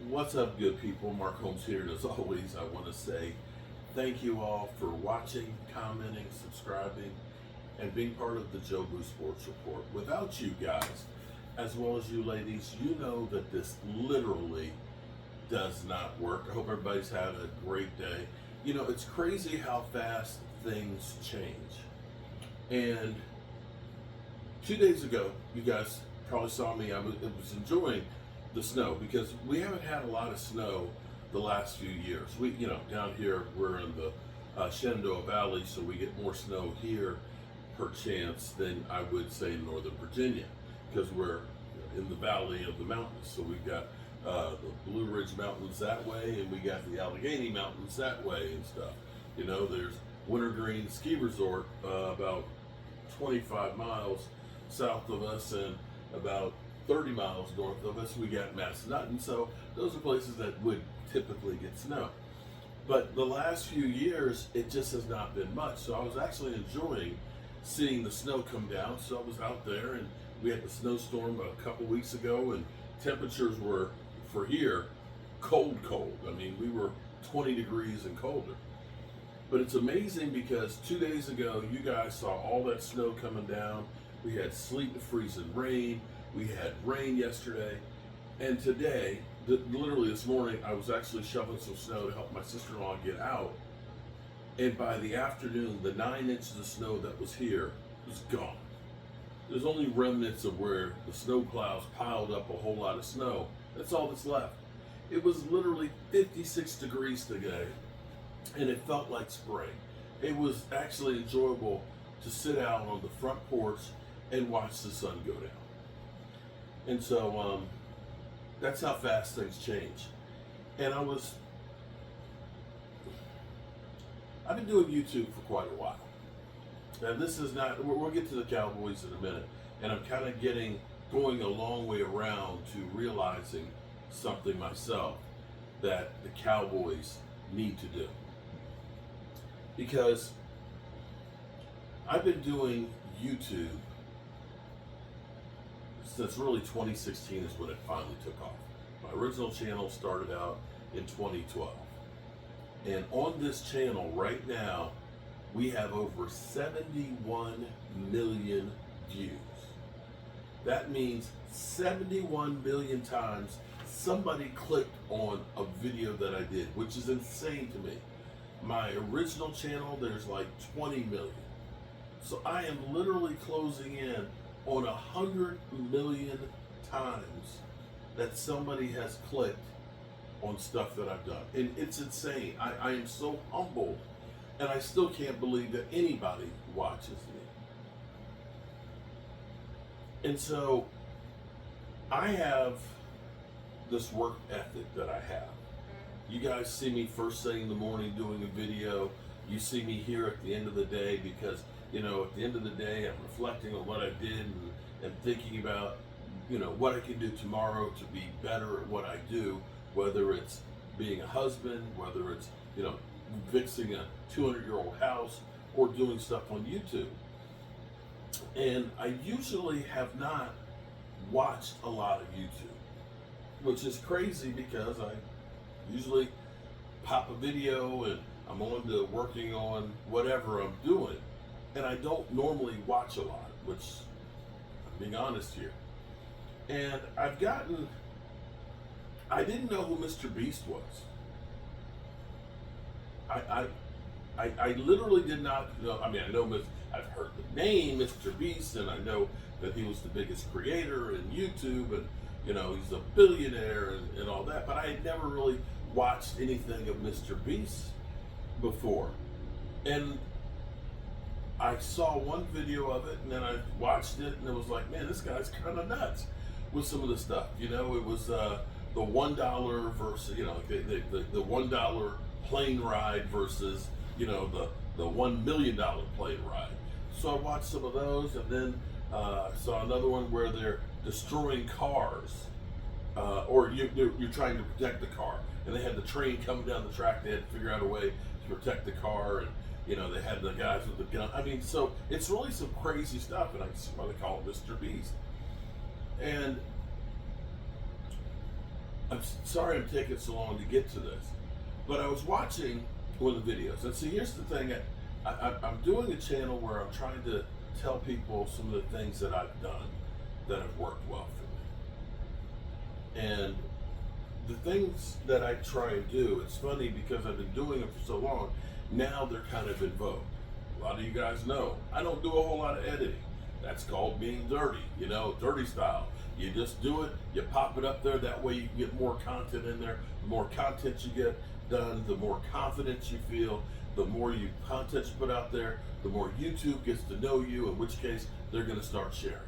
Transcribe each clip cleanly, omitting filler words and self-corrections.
What's up, good people? Mark Holmes here, and as always, I want to say thank you all for watching, commenting, subscribing, and being part of the Joe Boo Sports Report. Without you guys, as well as you ladies, you know that this literally does not work. I hope everybody's had a great day. You know, it's crazy how fast things change. And 2 days ago, you guys probably saw me, I was enjoying the snow because we haven't had a lot of snow the last few years. Down here we're in the Shenandoah Valley, so we get more snow here per chance than I would say in Northern Virginia because we're in the valley of the mountains. So we've got the Blue Ridge Mountains that way, and we got the Allegheny Mountains that way and stuff. You know, there's Wintergreen Ski Resort about 25 miles south of us, and about 30 miles north of us, we got Massanutten. So those are places that would typically get snow. But the last few years, it just has not been much. So I was actually enjoying seeing the snow come down. So I was out there, and we had the snowstorm a couple weeks ago, and temperatures were, for here, cold. I mean, we were 20 degrees and colder. But it's amazing because 2 days ago, you guys saw all that snow coming down. We had sleet and freezing rain. We had rain yesterday. And today, literally this morning, I was actually shoveling some snow to help my sister-in-law get out. And by the afternoon, the 9 inches of snow that was here was gone. There's only remnants of where the snow plows piled up a whole lot of snow. That's all that's left. It was literally 56 degrees today, and it felt like spring. It was actually enjoyable to sit out on the front porch and watch the sun go down. And so that's how fast things change. And I've been doing YouTube for quite a while. Now this is not, we'll get to the Cowboys in a minute, and I'm kind of going a long way around to realizing something myself that the Cowboys need to do. Because I've been doing YouTube since really 2016 is when it finally took off. My original channel started out in 2012. And on this channel right now, we have over 71 million views. That means 71 million times somebody clicked on a video that I did, which is insane to me. My original channel, there's like 20 million. So I am literally closing in on 100 million times that somebody has clicked on stuff that I've done. And it's insane. I am so humbled, and I still can't believe that anybody watches me. And so I have this work ethic that I have. You guys see me first thing in the morning doing a video. You see me here at the end of the day because, you know, at the end of the day, I'm reflecting on what I did and thinking about, you know, what I can do tomorrow to be better at what I do, whether it's being a husband, whether it's, you know, fixing a 200-year-old house or doing stuff on YouTube. And I usually have not watched a lot of YouTube, which is crazy because I usually pop a video and I'm on to working on whatever I'm doing. And I don't normally watch a lot, which I'm being honest here. And I didn't know who Mr. Beast was. I literally did not know. I mean, I've heard the name Mr. Beast, and I know that he was the biggest creator in YouTube, and you know, he's a billionaire and all that, but I had never really watched anything of Mr. Beast before. And I saw one video of it, and then I watched it, and it was like, man, this guy's kind of nuts with some of the stuff. You know, it was the $1 versus, you know, the $1 plane ride versus, you know, the $1 million plane ride. So I watched some of those, and then saw another one where they're destroying cars, or you're trying to protect the car, and they had the train coming down the track. They had to figure out a way to protect the car, and you know, they had the guys with the gun. I mean, so it's really some crazy stuff, and that's why they call it Mr. Beast. And Sorry I'm taking so long to get to this, but I was watching one of the videos, and see, here's the thing: I'm doing a channel where I'm trying to tell people some of the things that I've done that have worked well for me, and the things that I try and do. It's funny because I've been doing it for so long. Now they're kind of in vogue. A lot of you guys know I don't do a whole lot of editing. That's called being dirty, dirty style. You just do it, you pop it up there, that way you can get more content in there. The more content you get done, the more confidence you feel, the more content you put out there, the more YouTube gets to know you, in which case they're gonna start sharing.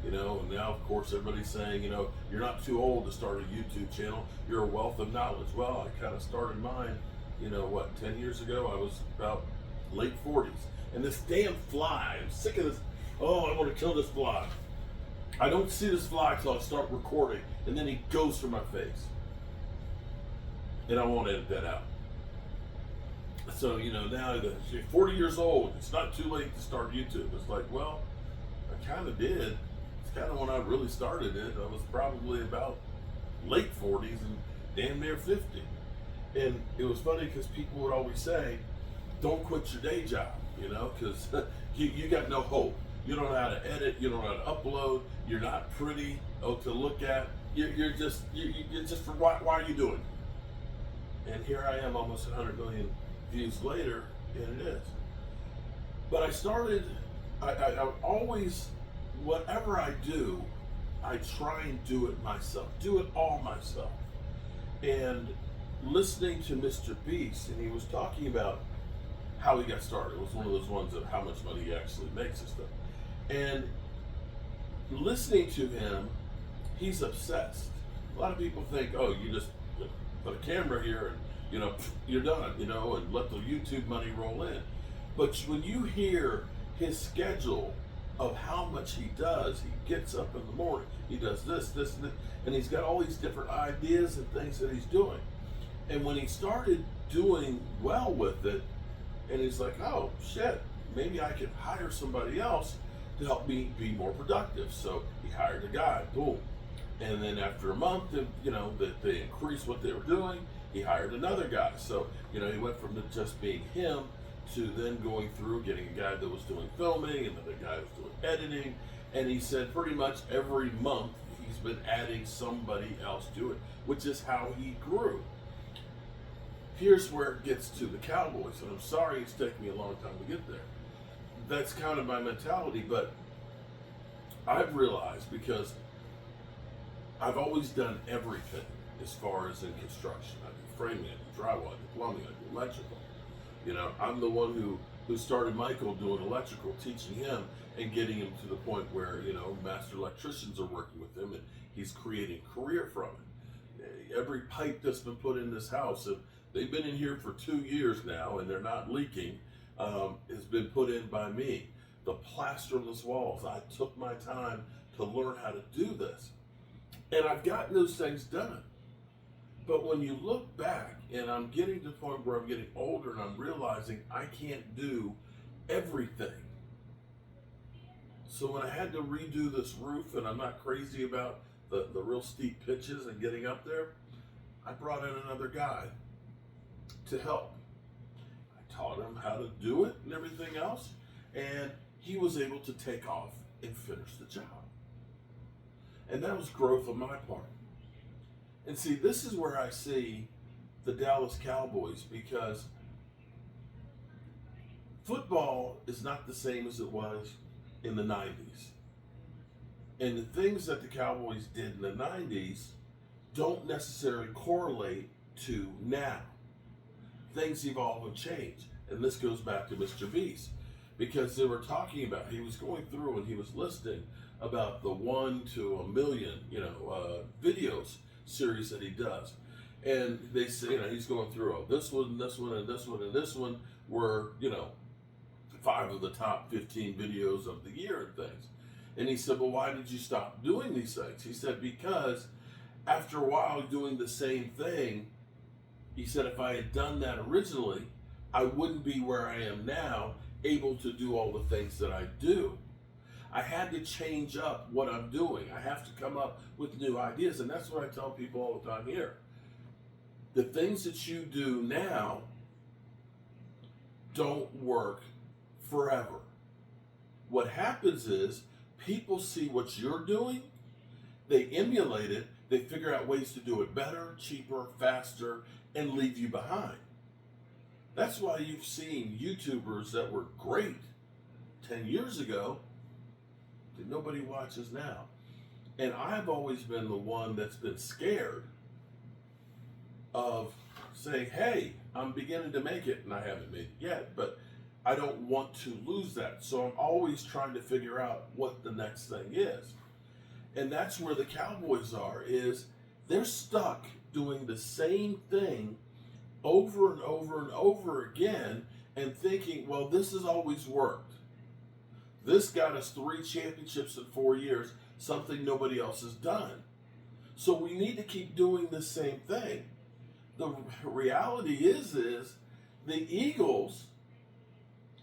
And now of course everybody's saying, you're not too old to start a YouTube channel, you're a wealth of knowledge. Well, I kind of started mine, 10 years ago. I was about late 40s. And this damn fly, I'm sick of this. Oh, I want to kill this fly. I don't see this fly till I start recording, and then he goes for my face. And I won't edit that out. So, now that you're 40 years old, it's not too late to start YouTube. It's like, well, I kind of did. It's kind of when I really started it. I was probably about late 40s and damn near 50. And it was funny because people would always say, don't quit your day job, because you got no hope. You don't know how to edit. You don't know how to upload. You're not pretty to look at. You're just for why are you doing it? And here I am, almost 100 million views later, and it is. But I always, whatever I do, I try and do it myself. Do it all myself. And listening to Mr. Beast, and he was talking about how he got started. It was one of those ones of how much money he actually makes and stuff. And listening to him, he's obsessed. A lot of people think, oh, you just put a camera here and, you're done, and let the YouTube money roll in. But when you hear his schedule of how much he does, he gets up in the morning, he does this, and he's got all these different ideas and things that he's doing. And when he started doing well with it, and he's like, oh, shit, maybe I can hire somebody else to help me be more productive. So he hired a guy, boom. And then after a month, that they increased what they were doing, he hired another guy. So, he went from just being him to then going through getting a guy that was doing filming, and another guy that was doing editing. And he said pretty much every month he's been adding somebody else to it, which is how he grew. Here's where it gets to the Cowboys, and I'm sorry it's taken me a long time to get there. That's kind of my mentality, but I've realized, because I've always done everything as far as in construction. I do framing, I do drywall, I do plumbing, I do electrical. I'm the one who started Michael doing electrical, teaching him and getting him to the point where, master electricians are working with him, and he's creating a career from it. Every pipe that's been put in this house, they've been in here for 2 years now, and they're not leaking, has been put in by me. The plasterless walls, I took my time to learn how to do this. And I've gotten those things done. But when you look back, and I'm getting to the point where I'm getting older and I'm realizing I can't do everything. So when I had to redo this roof, and I'm not crazy about the real steep pitches and getting up there, I brought in another guy to help. I taught him how to do it and everything else, and he was able to take off and finish the job. And that was growth on my part. And see, this is where I see the Dallas Cowboys, because football is not the same as it was in the 90s. And the things that the Cowboys did in the 90s don't necessarily correlate to now. Things evolve and change. And this goes back to Mr. Beast, because they were talking about, he was going through and he was listing about the 1 to a million, videos series that he does. And they say, he's going through, this one, this one, and this one, and this one were, 5 of the top 15 videos of the year and things. And he said, well, why did you stop doing these things? He said, because after a while doing the same thing, he said, if I had done that originally, I wouldn't be where I am now, able to do all the things that I do. I had to change up what I'm doing. I have to come up with new ideas. And that's what I tell people all the time here. The things that you do now don't work forever. What happens is people see what you're doing, they emulate it, they figure out ways to do it better, cheaper, faster, and leave you behind. That's why you've seen YouTubers that were great 10 years ago that nobody watches now. And I've always been the one that's been scared of saying, hey, I'm beginning to make it, and I haven't made it yet, but I don't want to lose that. So I'm always trying to figure out what the next thing is. And that's where the Cowboys are, is they're stuck doing the same thing over and over and over again and thinking, well, this has always worked. This got us 3 championships in 4 years, something nobody else has done. So we need to keep doing the same thing. The reality is the Eagles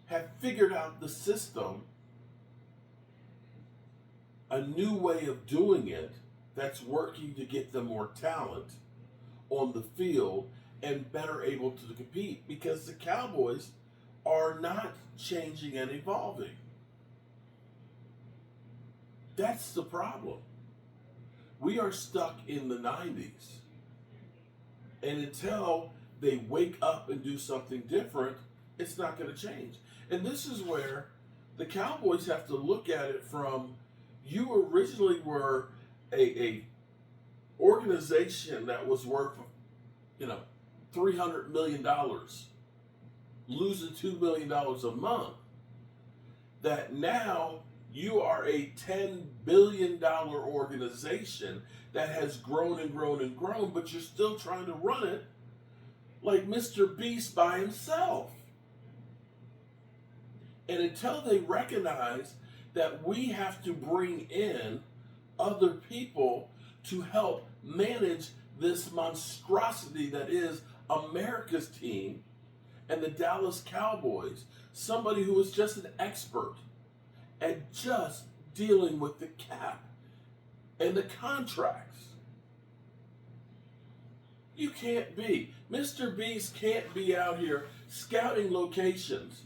have figured out the system, a new way of doing it that's working to get them more talent on the field and better able to compete, because the Cowboys are not changing and evolving. That's the problem. We are stuck in the 90s. And until they wake up and do something different, it's not going to change. And this is where the Cowboys have to look at it from, you originally were a organization that was worth, $300 million, losing $2 million a month, that now you are a $10 billion organization that has grown and grown and grown, but you're still trying to run it like Mr. Beast by himself. And until they recognize that we have to bring in other people to help manage this monstrosity that is America's team and the Dallas Cowboys, somebody who is just an expert at just dealing with the cap and the contracts. You can't be. Mr. Beast can't be out here scouting locations.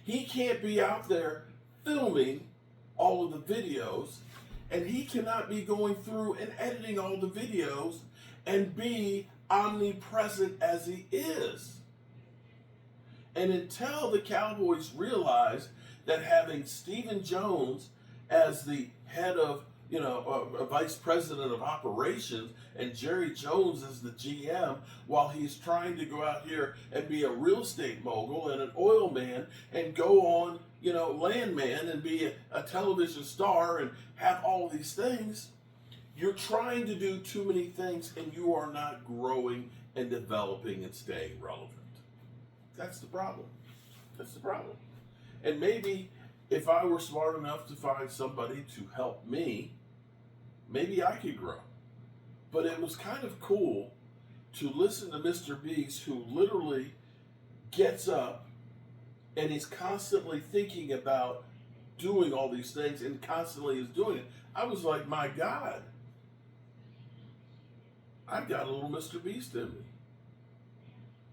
He can't be out there filming all of the videos, and he cannot be going through and editing all the videos and be omnipresent as he is. And until the Cowboys realize that having Stephen Jones as the head of, a vice president of operations, and Jerry Jones as the GM, while he's trying to go out here and be a real estate mogul and an oil man and go on, landman and be a television star and have all these things, you're trying to do too many things and you are not growing and developing and staying relevant. That's the problem. That's the problem. And maybe if I were smart enough to find somebody to help me, maybe I could grow. But it was kind of cool to listen to Mr. Beast, who literally gets up and is constantly thinking about doing all these things and constantly is doing it. I was like, my God, I've got a little Mr. Beast in me.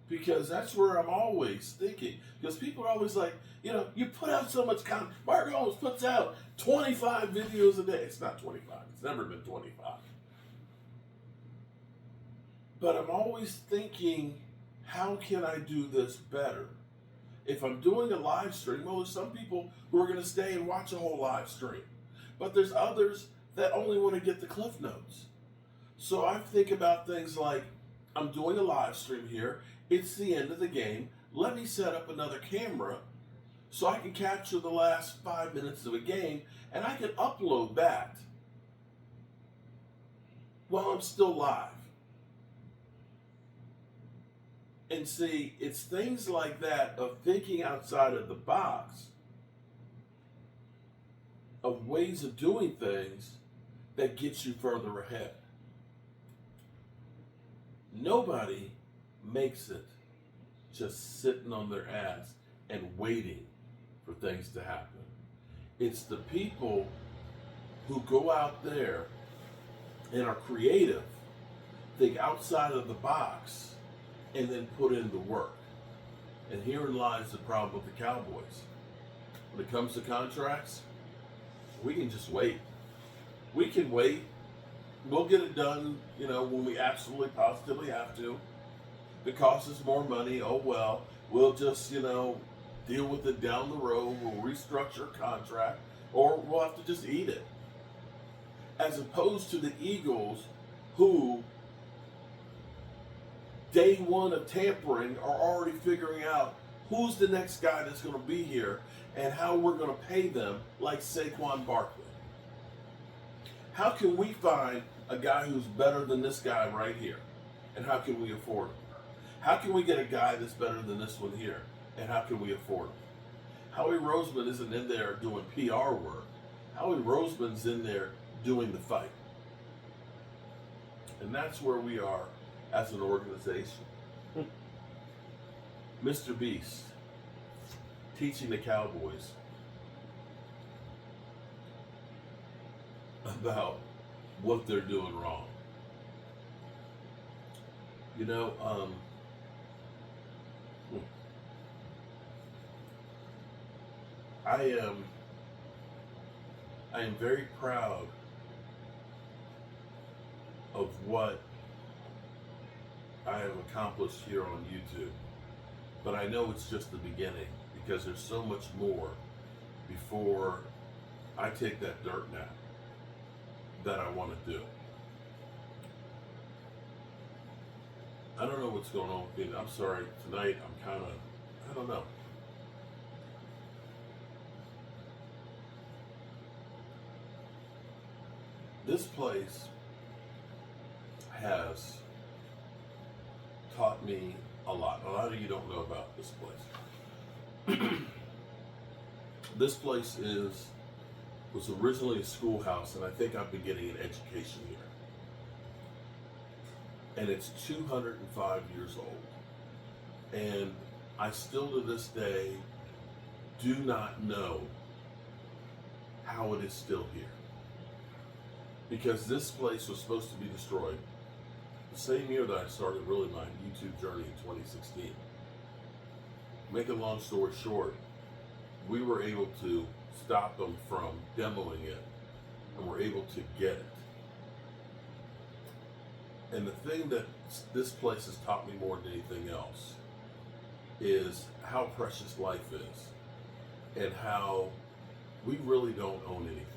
Because that's where I'm always thinking. Because people are always like, you put out so much content. Mark Holmes puts out 25 videos a day. It's not 25. It's never been 25. But I'm always thinking, how can I do this better? If I'm doing a live stream, well, there's some people who are going to stay and watch a whole live stream. But there's others that only want to get the Cliff Notes. So I think about things like, I'm doing a live stream here. It's the end of the game. Let me set up another camera so I can capture the last 5 minutes of a game, and I can upload that while I'm still live. And see, it's things like that of thinking outside of the box, of ways of doing things that gets you further ahead. Nobody makes it just sitting on their ass and waiting for things to happen. It's the people who go out there and are creative, think outside of the box, and then put in the work. And herein lies the problem with the Cowboys. When it comes to contracts, we can just wait. We can wait. We'll get it done, when we absolutely positively have to. If it costs us more money, oh well. We'll just, deal with it down the road. We'll restructure a contract, or we'll have to just eat it. As opposed to the Eagles, who day one of tampering are already figuring out who's the next guy that's going to be here and how we're going to pay them, like Saquon Barkley. How can we find a guy who's better than this guy right here? And how can we afford him? How can we get a guy that's better than this one here? And how can we afford him? Howie Roseman isn't in there doing PR work. Howie Roseman's in there doing the fight. And that's where we are as an organization. Mr. Beast teaching the Cowboys about what they're doing wrong. I am very proud of what I have accomplished here on YouTube, but I know it's just the beginning, because there's so much more before I take that dirt nap that I want to do. I don't know what's going on with me. I'm sorry, tonight I don't know. This place has taught me a lot. A lot of you don't know about this place. This place was originally a schoolhouse, and I think I've been getting an education here. And it's 205 years old. And I still to this day do not know how it is still here. Because this place was supposed to be destroyed the same year that I started really my YouTube journey in 2016. Make a long story short, we were able to stop them from demoing it, and we're able to get it. And the thing that this place has taught me more than anything else is how precious life is, and how we really don't own anything.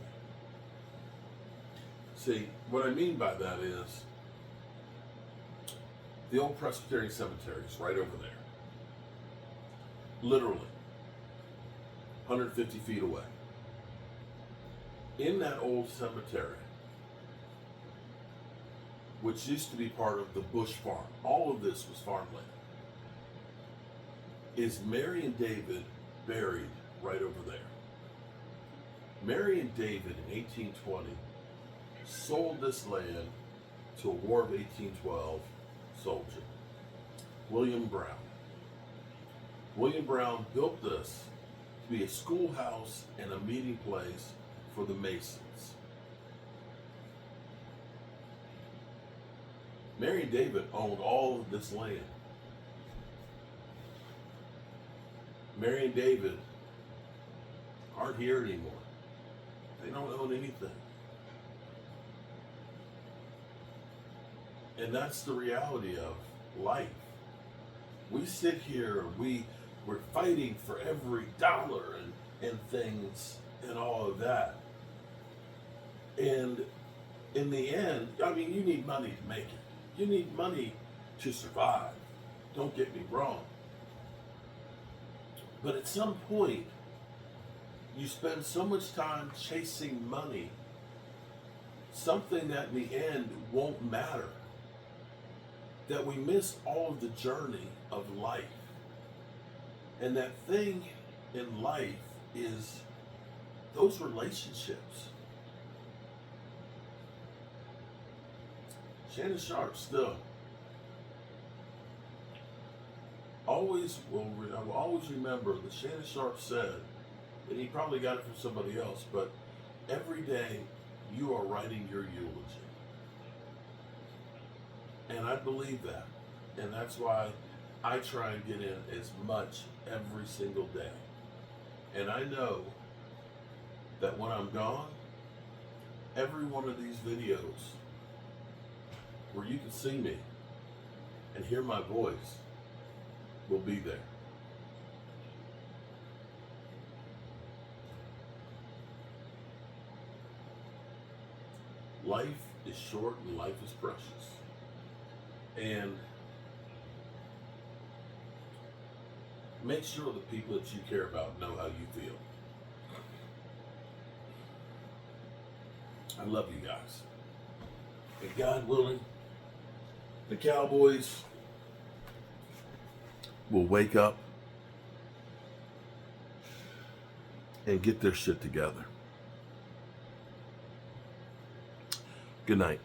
See, what I mean by that is the old Presbyterian cemetery is right over there. Literally 150 feet away. In that old cemetery, which used to be part of the Bush Farm, all of this was farmland, is Mary and David buried right over there. Mary and David in 1820 sold this land to a War of 1812 soldier, William Brown. William Brown built this to be a schoolhouse and a meeting place for the Masons. Mary and David owned all of this land. Mary and David aren't here anymore. They don't own anything. And that's the reality of life. We sit here, we're fighting for every dollar and things and all of that. And in the end, you need money to make it. You need money to survive. Don't get me wrong. But at some point, you spend so much time chasing money, something that in the end won't matter, that we miss all of the journey of life. And that thing in life is those relationships. Shannon Sharp still I will always remember that Shannon Sharp said and he probably got it from somebody else, but every day you are writing your eulogy. And I believe that. And that's why I try and get in as much every single day. And I know that when I'm gone, every one of these videos where you can see me and hear my voice will be there. Life is short and life is precious. And make sure the people that you care about know how you feel. I love you guys. And God willing, the Cowboys will wake up and get their shit together. Good night.